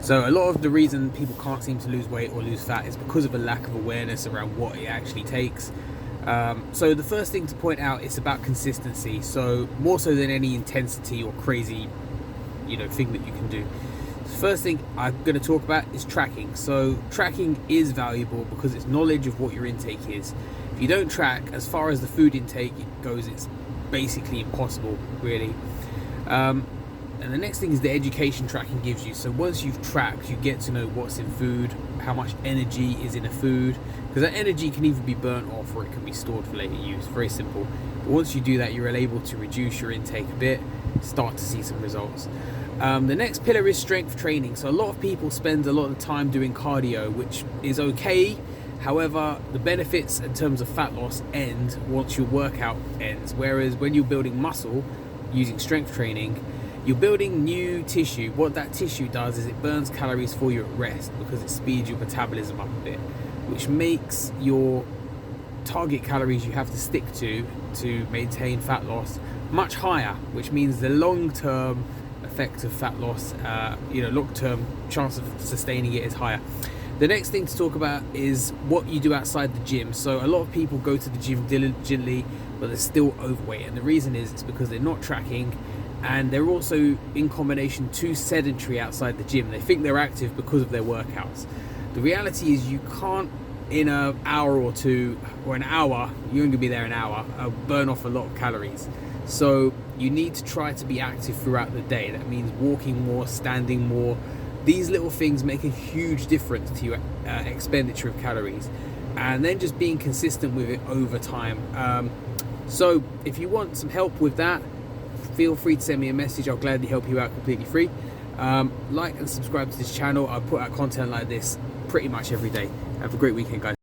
So a lot of the reason people can't seem to lose weight or lose fat is because of a lack of awareness around what it actually takes. So the first thing to point out is about consistency. So more so than any intensity or crazy, thing that you can do. The first thing I'm going to talk about is tracking. So tracking is valuable because it's knowledge of what your intake is. If you don't track, as far as the food intake goes, it's basically impossible, really. And the next thing is the education tracking gives you. So once you've tracked, you get to know what's in food, how much energy is in a food, because that energy can either be burnt off or it can be stored for later use. Very simple. But once you do that, you're able to reduce your intake a bit, start to see some results. The next pillar is strength training. So a lot of people spend a lot of time doing cardio, which is okay. However, the benefits in terms of fat loss end once your workout ends. Whereas when you're building muscle using strength training, you're building new tissue. What that tissue does is it burns calories for you at rest because it speeds your metabolism up a bit, which makes your target calories you have to stick to maintain fat loss much higher, which means the long-term effect of fat loss, long-term chance of sustaining it is higher. The next thing to talk about is what you do outside the gym. So a lot of people go to the gym diligently, but they're still overweight, and the reason is it's because they're not tracking, and they're also in combination too sedentary outside the gym. They think they're active because of their workouts. The reality is you can't, in an hour or two, or an hour, you're only gonna be there an hour, burn off a lot of calories. So you need to try to be active throughout the day. That means walking more, standing more. These little things make a huge difference to your expenditure of calories, and then just being consistent with it over time. So if you want some help with that, feel free to send me a message. I'll gladly help you out completely free. Like and subscribe to this channel. I put out content like this pretty much every day. Have a great weekend, guys.